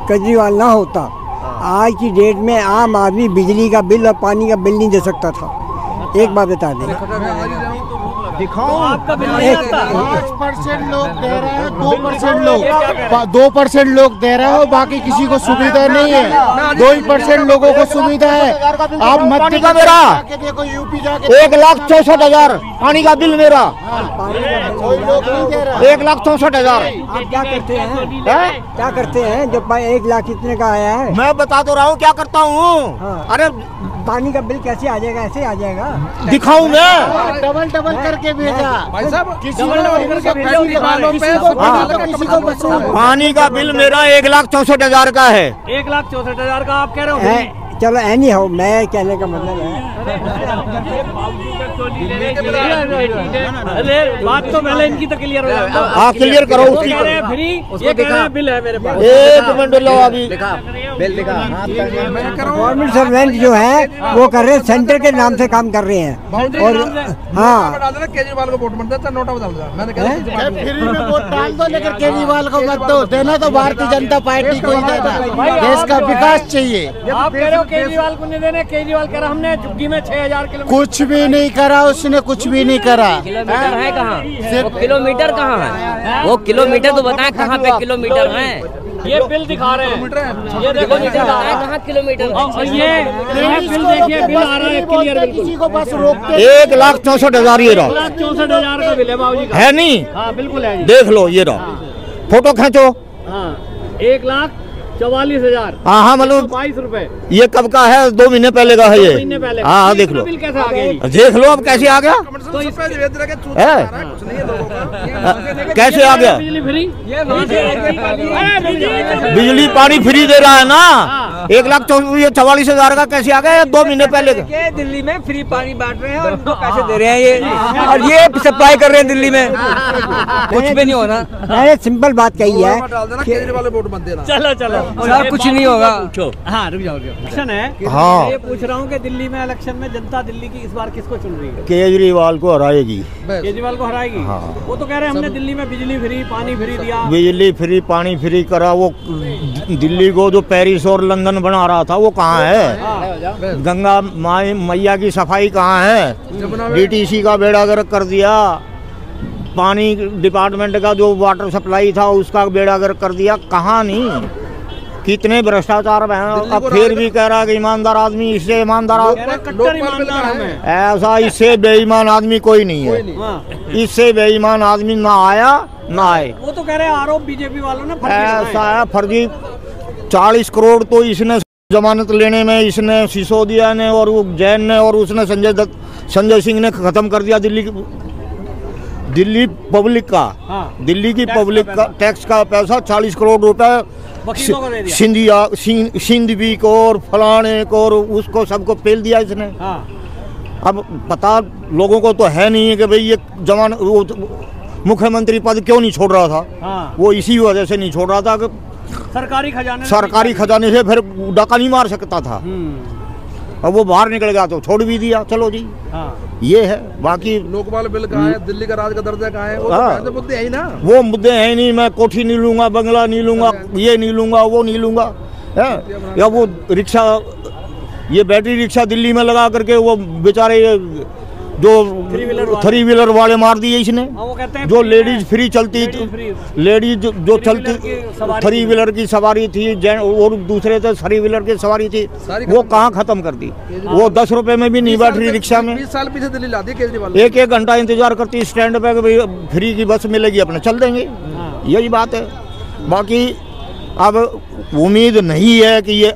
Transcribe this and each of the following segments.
केजरीवाल ना होता, आज की डेट में आम आदमी बिजली का बिल और पानी का बिल नहीं दे सकता था। एक बात बता दें, दिखाओ आपका बिल 5% लोग दे रहे हैं, 2% लोग दे रहे हो, बाकी किसी को सुविधा नहीं है। 2% लोगों को सुविधा है। आप मध्य का मेरा देखो, यूपी जाके 1,64,000 पानी का बिल मेरा, कोई लोग नहीं दे रहा। 1,64,000। आप क्या करते हैं? क्या करते हैं जब 1 लाख कितने का आया है? मैं बता तो रहा हूँ क्या करता हूँ। हाँ। अरे पानी का बिल कैसे आ जाएगा? ऐसे आ जाएगा। दिखाऊं मैं? डबल करके भेजा भाई साहब, पानी का बिल मेरा 1,64,000 का है। 1,64,000 का आप कह रहे हो? चलो एनी हो, मैं कहने का मतलब है, अरे बात तो पहले इनकी तो क्लियर हो जाए। हाँ क्लियर करो उसकी। फ्री ये दिखा बिल है मेरे पास। एक मिनट लो, अभी गवर्नमेंट सर्वेंट जो है वो कर रहे हैं, सेंटर के नाम से काम कर रहे हैं। और हाँ, केजरीवाल को वोट मत दो, नोटा बदल दो। मैंने कहा फ्री में वोट डाल दो, लेकिन केजरीवाल को मत दो। देना तो भारतीय जनता पार्टी को ही देना। देश का विकास चाहिए। आप कह रहे हो केजरीवाल को नहीं देने, केजरीवाल कह रहा हमने चुटकी में 6,000 किलोमीटर। कुछ भी नहीं करा उसने, कुछ भी नहीं करा। किलोमीटर है कहाँ? वो किलोमीटर कहाँ है? वो किलोमीटर तो बताएं कहाँ पे किलोमीटर है? ये बिल दिखा रहे हैं, ये देखो किलोमीटर बताएं कहाँ किलोमीटर? ये बिल देखिए, बिल आ रहा है क्लियर बिल्कुल। किसी को बस रोकते 1,64,000 ये रहा। 1,64,000 का बिल है बाबूजी का। है नहीं? हाँ बिल्कुल है जी। देख लो ये रहा, फोटो खींचो। हाँ 1,44,000। हाँ मतलब 22 रुपए। ये कब का है? 2 महीने पहले का है 2 ये। महीने पहले। हाँ देख लो, बिल कैसे आ गया जी? देख लो अब कैसे आ गया, कैसे आ गया? बिजली फ्री, बिजली पानी फ्री दे रहा है ना। 1,44,000 का कैसे आ गया? 2 महीने पहले का। दिल्ली में फ्री पानी बांट रहे हैं और उनको पैसे दे रहे हैं ये, और ये सप्लाई कर रहे हैं दिल्ली में। कुछ भी नहीं होना। मैंने सिंपल बात कही है। केजरीवाल वोट मत देना। चलो सर कुछ नहीं होगा। हाँ रुक जाओ। इलेक्शन है। हाँ। ये पूछ रहा हूँ कि दिल्ली में इलेक्शन में जनता दिल्ली की इस बार किसको चुन रही है? केजरीवाल को हराएगी। केजरीवाल को हराएगी। हाँ। वो तो कह रहे हैं हमने दिल्ली में बिजली फ्री, पानी फ्री दिया। बिजली फ्री पानी फ्री करा। वो दिल्ली को जो पेरिस और लंदन बना रहा था वो कहाँ है? गंगा मैया की सफाई कहाँ है? डीटीसी का बेड़ा गर्क कर दिया। पानी डिपार्टमेंट का जो वाटर सप्लाई था उसका बेड़ा गर्क कर दिया। कहाँ नहीं, कितने भ्रष्टाचार हैं। अब फिर भी कह रहा है कि ईमानदार आदमी, इससे ईमानदार ऐसा इससे बेईमान आदमी कोई नहीं है। इससे बेईमान आदमी ना आया ना आए। वो तो कह रहे हैं आरोप बीजेपी वालों ने ऐसा है फर्जी। 40 करोड़ तो इसने जमानत लेने में, इसने सिसोदिया ने और वो जैन ने और उसने संजय सिंह ने खत्म कर दिया दिल्ली पब्लिक का। हाँ। दिल्ली की पब्लिक का टैक्स का पैसा 40 करोड़ रुपए सिंधवी को और फलाने को और उसको सबको पेल दिया इसने। हाँ। अब पता लोगों को तो है नहीं है कि भाई ये मुख्यमंत्री पद क्यों नहीं छोड़ रहा था। हाँ। वो इसी वजह से नहीं छोड़ रहा था कि सरकारी खजाने से फिर डाका नहीं मार सकता था। अब वो बाहर निकल गया तो छोड़ भी दिया। चलो जी। हाँ। ये है। बाकी लोकपाल बिल कहाँ है? दिल्ली का राज का दर्जा कहाँ है? वो तो मुद्दे है ही ना। वो मुद्दे है ही नहीं। मैं कोठी नहीं लूंगा, बंगला नहीं लूंगा, ये नहीं लूंगा, वो नहीं लूंगा है? या वो रिक्शा, ये बैटरी रिक्शा दिल्ली में लगा करके वो बेचारे जो 3 व्हीलर वाले मार दिए इसने। जो लेडीज फ्री चलती, लेडीज जो चलती 3 व्हीलर की सवारी थी और दूसरे थे 3 व्हीलर की सवारी थी, वो कहाँ खत्म कर दी। वो 10 रुपए में भी नहीं बैठ रही रिक्शा में। 20 साल पीछे दिल्ली ला दी केजरीवाल। 1 घंटा इंतजार करती स्टैंड पे कि फ्री की बस मिलेगी, अपने चल देंगे। यही बात है। बाकी अब उम्मीद नहीं है कि ये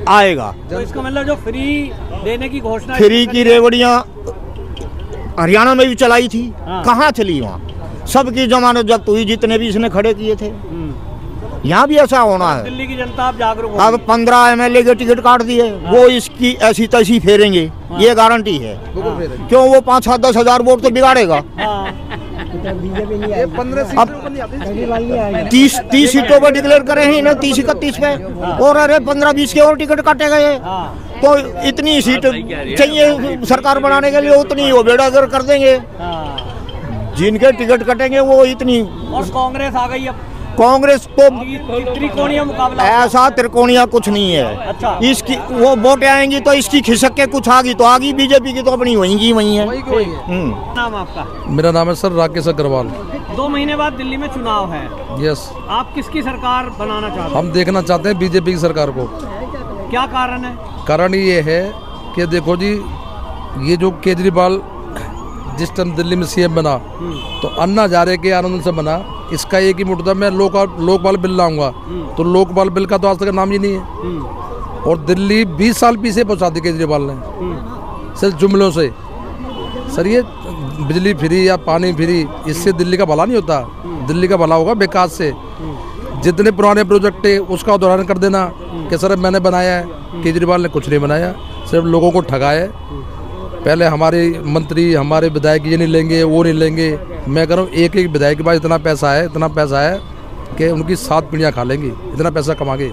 आएगा। तो इसका मतलब जो फ्री देने की घोषणा, फ्री की रेवड़ियाँ हरियाणा में भी चलाई थी। हाँ। कहाँ चली? वहाँ सबकी जमानत जब्त हुई, जितने भी इसने खड़े किए थे। यहाँ भी ऐसा होना है। दिल्ली की जनता अब जागरूक हो। अब 15 MLA के टिकट काट दिए। हाँ। वो इसकी ऐसी तैसी फेरेंगे। हाँ। ये गारंटी है। हाँ। क्यों? वो 5-10 हजार वोट तो बिगाड़ेगा। हाँ। अब 30 सीटों पर डिक्लेयर करे हैं ना, 30-31 पे। और अरे 15-20 के और टिकट काटे गए। तो इतनी सीट चाहिए सरकार बनाने के लिए, उतनी वो बेड़ा गर्क कर देंगे। जिनके टिकट कटेंगे वो इतनी। और कांग्रेस आ गई अब। कांग्रेस को त्रिकोणीय मुकाबला। ऐसा त्रिकोणिया कुछ नहीं है। अच्छा। इसकी वो वोटें आएंगी तो इसकी खिसक के कुछ आगी तो आगी, बीजेपी की तो अपनी वही वही है। नाम आपका? मेरा नाम है सर राकेश अग्रवाल। 2 महीने बाद दिल्ली में चुनाव है। यस। आप किसकी सरकार बनाना चाहते हैं? हम देखना चाहते हैं बीजेपी की सरकार को। क्या कारण है? कारण ये है कि देखो जी, ये जो केजरीवाल जिस टाइम दिल्ली में सीएम बना तो अन्ना हजारे के आनंद से बना। इसका एक ही मुद्दा, मैं लोकपाल बिल लाऊंगा, तो लोकपाल बिल का तो आज तक नाम ही नहीं है। और दिल्ली 20 साल पीछे पहुंचा दी केजरीवाल ने सिर्फ जुमलों से। सर ये बिजली फ्री या पानी फ्री, इससे दिल्ली का भला नहीं होता। दिल्ली का भला होगा विकास से। जितने पुराने प्रोजेक्ट है उसका उदाहरण कर देना कि सर मैंने बनाया है। केजरीवाल ने कुछ नहीं बनाया, सिर्फ लोगों को ठगाया। पहले हमारे मंत्री, हमारे विधायक ये नहीं लेंगे, वो नहीं लेंगे। मैं कह रहा हूँ एक एक विधायक के पास इतना पैसा है कि उनकी 7 पीढ़ियाँ खा लेंगी, इतना पैसा कमा के।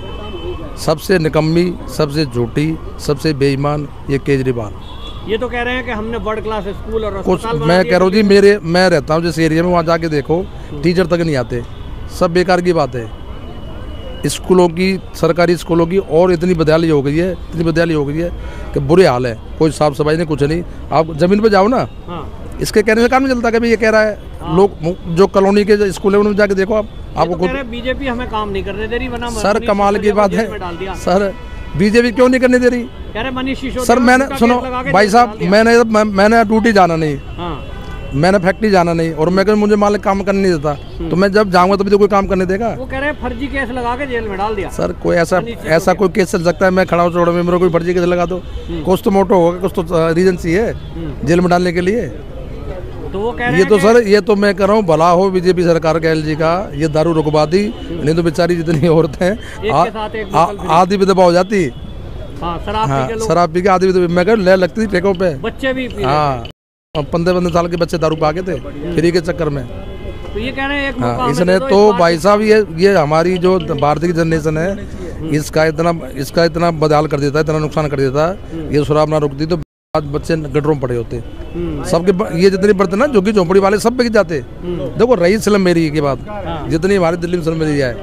सबसे निकम्मी, सबसे झूठी, सबसे बेईमान ये केजरीवाल। ये तो कह रहे हैं कि हमने वर्ल्ड क्लास स्कूल और कुछ मैं कह रहा हूँ जी, मैं रहता हूँ जिस एरिया में, वहाँ जाके देखो टीचर तक नहीं आते। सब बेकार की बात है। स्कूलों की, सरकारी स्कूलों की और इतनी बदहाली हो गई है कि बुरे हाल है। कोई साफ सफाई नहीं, कुछ नहीं। आप जमीन पे जाओ ना। हाँ। इसके कहने से काम नहीं चलता कि भाई ये कह रहा है। हाँ। लोग जो कॉलोनी के स्कूल है उनमें जाके देखो आपको खुद। बीजेपी हमें काम नहीं करने दे रही, वरना सर कमाल की बात है। सर बीजेपी क्यों नहीं करने दे रही? कह रहे मनीष सिसोदिया। सर मैंने सुनो भाई साहब, मैंने ड्यूटी जाना नहीं, मैंने फैक्ट्री जाना नहीं, और मैं मुझे मालिक काम करने नहीं देता, तो मैं जब जाऊंगा तभी तो कोई काम करने देगा। वो कह रहे हैं फर्जी केस लगा के जेल में डाल दिया। सर कोई ऐसा कोई केस चल सकता है? मैं खड़ा हूँ चौड़े में, मेरे कोई फर्जी केस लगा दो, कुछ तो मोटो होगा, कुछ तो रीजन चाहिए जेल में डालने के लिए। तो वो कह रहे ये तो सर, ये तो मैं कह रहा हूँ भला हो बीजेपी सरकार का, एलजी का। ये दारू रुकवा दी, नहीं तो बेचारी जितनी औरतें आधी विधवा हो जाती। शराब पी के आधी विधवा, मैं कह ले लगती थी ठेकों पे, बच्चे भी। हाँ, 15 साल के बच्चे दारू पा के थे फ्री के चक्कर में। तो ये कह रहे हैं एक इसने तो भाई साहब ये हमारी जो भारतीय जनरेशन है इसका इतना बदहाल कर देता है, इतना नुकसान कर देता है। ये शराब ना रुकती तो आज बच्चे गटरों में पड़े होते। सबके ये जितनी बर्तन ना झुग्गी झोंपड़ी वाले सब बिक जाते। देखो रही स्लम एरिया की बात, जितनी हमारी दिल्ली में स्लम एरिया है,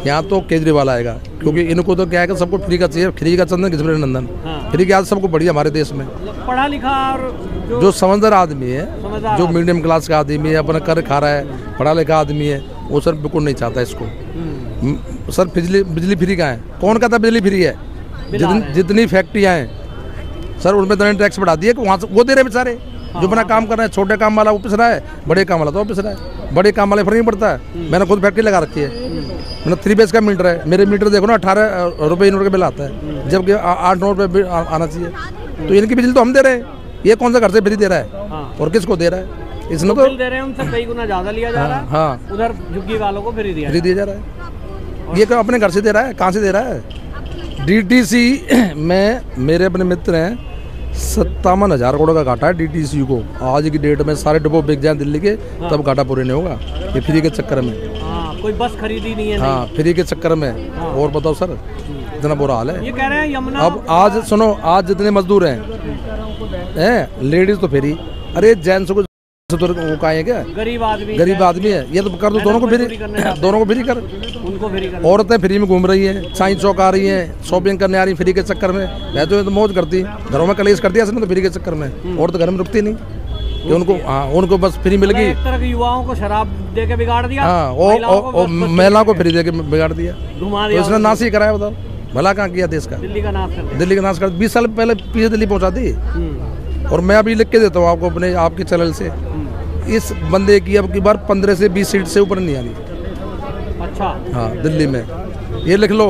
यहाँ तो केजरीवाल आएगा, क्योंकि इनको तो क्या है कि सबको फ्री का चाहिए। फ्री का चंदन किसमें नंदन, फ्री की आदत सबको बढ़िया हमारे देश में। पढ़ा लिखा और जो समझदार आदमी है, जो मीडियम क्लास का आदमी है, अपना कर खा रहा है, पढ़ा लिखा आदमी है, वो सर बिल्कुल नहीं चाहता इसको। सर बिजली फ्री का है, कौन कहता बिजली फ्री है? जितनी फैक्ट्रियाँ हैं सर उनमें तो टैक्स बढ़ा दिए, वहाँ से वो दे रहे बेचारे। जो अपना काम कर रहे हैं, छोटे काम वाला वो पिस रहा है, बड़े काम वाला तो पिस रहा है। बड़े काम वाले फर्क नहीं पड़ता है। मैंने खुद फैक्ट्री लगा रखी है, मैंने 3 बेस का मीटर है। मेरे मीटर देखो ना 18 रुपये यूनिट का बिल आता है, जबकि 8-9 रुपये आना चाहिए। तो इनकी बिजली तो हम दे रहे हैं, ये कौन सा घर से फ्री दे रहा है? और किसको दे रहा है? इसने तो दे रहे हैं, उनसे कई गुना ज्यादा लिया जा रहा है। हाँ, उधर झुग्गी वालों को फ्री दिया जा रहा है। ये क्या अपने घर से दे रहा है? कहाँ से दे रहा है? डीटीसी में मेरे अपने मित्र हैं, 57,000 करोड़ का घाटा है डीटीसी को। आज की डेट में सारे डिपो बिक जाए दिल्ली के, तब घाटा पूरे नहीं होगा। ये फ्री के चक्कर में कोई बस खरीदी नहीं है। हाँ, फ्री के चक्कर में। और बताओ सर, इतना बुरा हाल है। ये कह रहे हैं यमुना। अब आज सुनो, आज जितने मजदूर हैं लेडीज तो फ्री, अरे जेंट्स को तो वो का है क्या? गरीब आदमी है, ये तो कर दो, दोनों को फ्री कर, उनको फ्री कर। औरतें फ्री में घूम रही हैं, साई चौक आ रही हैं, शॉपिंग करने आ रही फ्री के चक्कर में। मैं तो मौज करती, घरों में कलेश करती है तो फ्री के चक्कर में। और तो घर में रुकती नहीं कि उनको बस फ्री मिल गई। एक तरह के युवाओं को शराब दे के बिगाड़ दिया। हाँ, और महिलाओं को फ्री दे के बिगाड़ दिया। तो इसने नाश ही कराया, बताओ भला कहाँ किया देश का? दिल्ली का नाश कर। 20 साल पहले पीछे दिल्ली पहुँचा दी। और मैं अभी लिख के देता हूँ आपको अपने आपके चैनल से, इस बंदे की अब की बार 15 से 20 सीट से ऊपर नहीं आ रही। अच्छा। हाँ, दिल्ली में ये लिख लो।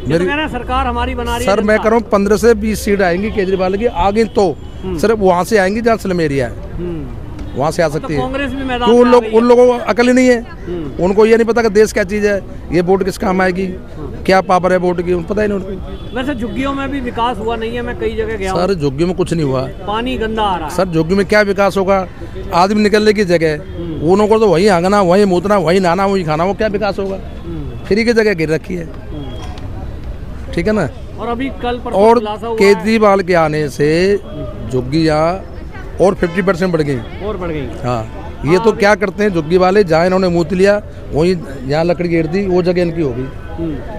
मेरी सरकार हमारी बना रही है। सर मैं कह रहा हूँ 15 से 20 सीट आएंगी केजरीवाल की। आगे तो सिर्फ वहाँ से आएंगी जहाँ स्लम एरिया है, वहाँ से आ सकती है। कांग्रेस भी मैदान में उन लोगों को अकल ही नहीं है। उनको ये नहीं पता कि देश क्या चीज़ है, ये वोट किस काम आएगी, क्या पावर है वोट की, पता ही नहीं उनको। वैसे झुग्गियों में भी विकास हुआ नहीं है, मैं कई जगह गया। सर झुग्गियों में कुछ नहीं हुआ, पानी गंदा आ रहा है। सर झुग्गी में क्या विकास होगा? आदमी निकलने की जगह उनको तो वही आंगना, वही मूतना, वही नहाना, वही खाना, वो क्या विकास होगा? फ्री की जगह गिर रखी है, ठीक है ना। और अभी कल और केजरीवाल के आने से झुग्गियाँ और 50% बढ़ गई। हाँ, ये तो क्या करते हैं झुग्गी वाले, जहाँ इन्होंने मूत लिया वहीं यहाँ लकड़ी गिर दी, वो जगह इनकी होगी,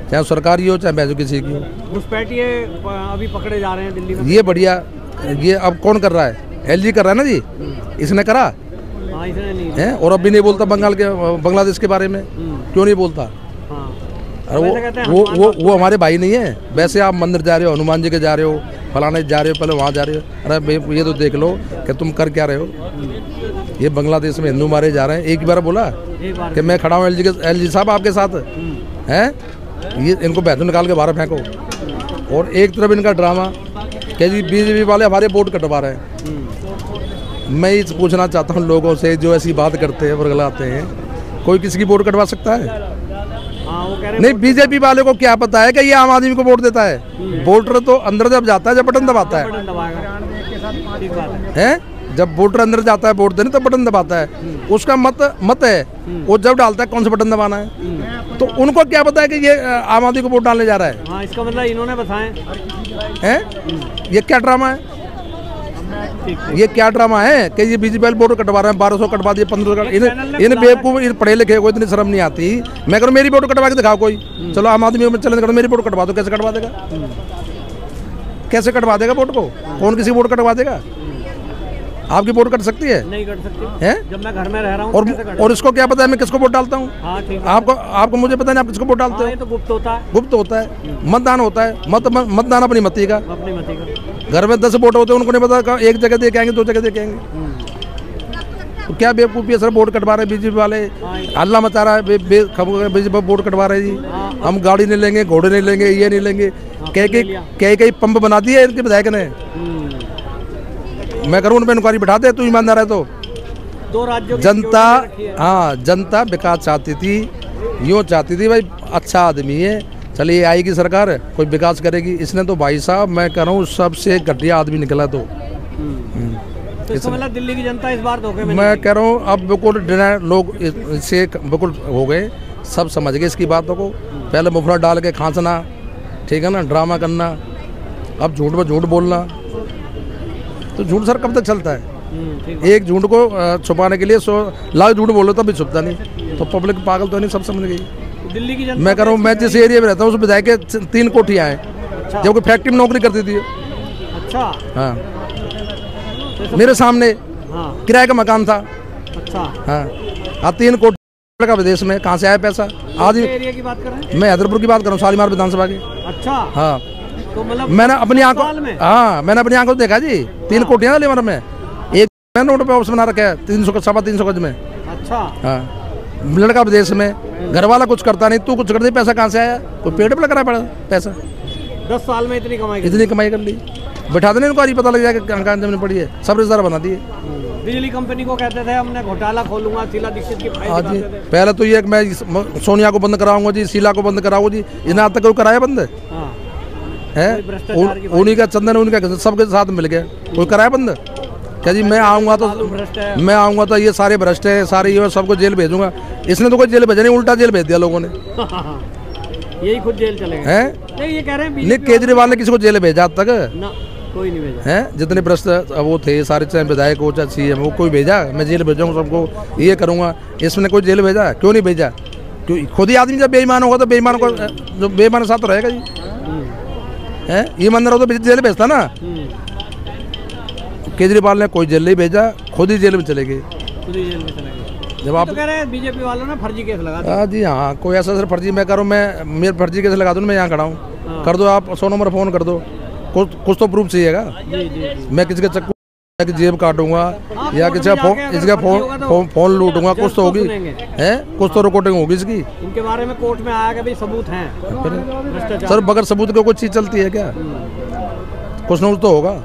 चाहे सरकारी हो चाहे बैजू किसी की हो। घुसपैठ ये अभी पकड़े जा रहे हैं दिल्ली में। ये बढ़िया, ये अब कौन कर रहा है? LG कर रहा है ना जी, इसने करा इसने नहीं है। और अब भी नहीं बोलता बांग्लादेश के बारे में, क्यों नहीं बोलता? अरे वो हमारे भाई नहीं है। वैसे आप मंदिर जा रहे हो, हनुमान जी के जा रहे हो, फलाने जा रहे हो, पहले वहाँ जा रहे हो, अरे ये तो देख लो कि तुम कर क्या रहे हो। ये बांग्लादेश में हिंदू मारे जा रहे हैं। एक बार बोला कि मैं खड़ा हूँ LG साहब आपके साथ हैं, ये इनको बैठो निकाल के बाहर फेंको। और एक तरफ इनका ड्रामा कि जी BJP वाले हमारे वोट कटवा रहे हैं। मैं ये पूछना चाहता हूँ लोगों से जो ऐसी बात करते हैं, वर्गलाते हैं, कोई किसी की वोट कटवा सकता है? नहीं, BJP वाले को क्या पता है कि ये आम आदमी को वोट देता है? वोटर तो अंदर जब जाता है, जब बटन दबाता है, जब वोटर अंदर जाता है वोट देने तो बटन दबाता है, उसका मत है, वो जब डालता है कौन सा बटन दबाना है। तो उनको क्या पता है कि ये आम आदमी को वोट डालने जा रहा है? हाँ, इसका मतलब इन्होंने बताया है। ये क्या ड्रामा है? ये क्या ड्रामा है कि ये BJP वाले वोट कटवा रहे हैं, 1200 कटवा दिए, 1500 इन बेवकूफ पढ़े लिखे को इतनी शर्म नहीं आती। मैं करूँ मेरी वोट कटवा के दिखाओ कोई, चलो आम आदमी में चले करो, मेरी वोट कटवा दो। कैसे कटवा देगा? कैसे कटवा देगा वोट को? कौन किसी वोट कटवा देगा? आपकी वोट कट सकती है? नहीं कट सकती है। जब मैं घर में रह रहा हूँ और इसको क्या पता है मैं किसको वोट डालता हूँ? आपको मुझे पता नहीं आप किसको वोट डालते हो। तो गुप्त होता है, गुप्त होता है। मतदान होता है, मतदान अपनी मती का। घर में 10 वोट होते हैं, उनको नहीं पता एक जगह दे के आएंगे, 2 जगह दे के आएंगे। तो क्या बेवकूफ़ी है सर? वोट कटवा रहे BJP वाले, हल्ला मचा रहा है, BJP वोट कटवा रहे जी। हम गाड़ी नहीं लेंगे, घोड़े नहीं लेंगे, ये नहीं लेंगे, कई पंप बना दिए इनके विधायक ने। मैं करूँ उन पर इंक्वायरी बैठा दे, तू ईमानदार है तो। 2 राज्यों की जनता, हाँ जनता विकास चाहती थी, यूँ चाहती थी भाई अच्छा आदमी है, चलिए आएगी सरकार कोई विकास करेगी। इसने तो भाई साहब मैं कह रहा हूँ सबसे घटिया आदमी निकला। तो इसका मतलब दिल्ली की जनता इस बार धोखे में, मैं कह रहा हूँ अब बिल्कुल लोग इससे बिल्कुल हो गए, सब समझ गए इसकी बातों को। पहले मुफरा डाल के खांसना, ठीक है ना, ड्रामा करना, अब झूठ पर झूठ बोलना। तो झूठ सर कब तक चलता है? एक झूठ को छुपाने के लिए 100 लाख झूठ बोलो तब भी छुपता नहीं। तो पब्लिक पागल तो नहीं, सब समझ गई। दिल्ली की जनता, मैं कह रहा हूँ मैं जिस एरिया में रहता हूँ उस विधायक के 3 कोठियाँ हैं, जबकि फैक्ट्री में नौकरी करती थी। अच्छा, हाँ, मेरे सामने किराए का मकान था। अच्छा, हाँ, 3 कोटी का विदेश में कहाँ से आया पैसा? आदमी एरिया की बात कर रहे हैं? मैं हैदरपुर की बात कर रहा हूँ, शालीमार विधानसभा की। अच्छा, हाँ, तो मतलब मैंने अपनी आंखों, हाँ मैंने अपनी आंखों देखा जी। 3 कोठियाँ शालीमार में, एक रोड पे ऑफिस बना रखा है 300-325 गज में। अच्छा, हाँ, लड़का विदेश में, घर वाला कुछ करता नहीं, तू कुछ कर दे, पैसा कहाँ से आया? कोई पेड़ पे लग रहा है पैसा? 10 साल में इतनी कमाई कर ली। बैठा देने इनको पता लग जाएगा कहाँ जमीन पड़ी है। सब रिश्तेदार बना दिए। बिजली कंपनी को कहते थे हमने घोटाला खोलूंगा, शीला दीक्षित की फाइल दिखाते थे। पहले तो ये मैं सोनिया को बंद कराऊंगा जी, शीला को बंद कराऊंगा जी, इन्हें आज तक कोई कराया बंद है? उन्हीं का चंदन, उनका सबके साथ मिल गया, कोई कराया बंद? क्या जी मैं आऊँगा तो ये सारे भ्रष्ट है, सारे ये सबको जेल भेजूंगा। इसने तो कोई जेल भेजा नहीं, उल्टा जेल भेज दिया लोगों ने। यही खुद जेल चलेगा है? नहीं, ये कह रहे हैं नहीं, केजरीवाल ने किसी को जेल भेजा अब तक? ना, कोई नहीं भेजा है। जितने भ्रष्ट वो थे सारे, चाहे विधायक हो चाहे CM, वो कोई भेजा? मैं जेल भेजूंगा सबको, ये करूँगा। इसने कोई जेल भेजा? क्यों नहीं भेजा? क्यों? खुद ही आदमी जब बेईमान होगा तो बेईमान को, जो बेईमान साथ तो रहेगा जी, है? ईमानदार हो तो जेल भेजता ना। केजरीवाल ने कोई जेल नहीं भेजा, खुद ही जेल में चले गए। जब आप तो कह रहे हैं BJP वालों ने फर्जी केस लगा दिया। जी हाँ, कोई ऐसा सर फर्जी, मैं करूँ, मैं मेरे फर्जी केस लगा दूँ, मैं यहाँ खड़ा हूँ, कर दो आप 100 नंबर फ़ोन कर दो, कुछ तो प्रूफ चाहिएगा। मैं किसी के चक्कू की जेब काटूंगा या किसी का फोन लूटूंगा, कुछ तो होगी है, कुछ तो रिकॉर्डिंग होगी इसकी। इनके बारे में कोर्ट में आया कि भाई सबूत हैं। सर बगैर सबूत के कोई चीज़ चलती है क्या? कुछ न कुछ तो होगा।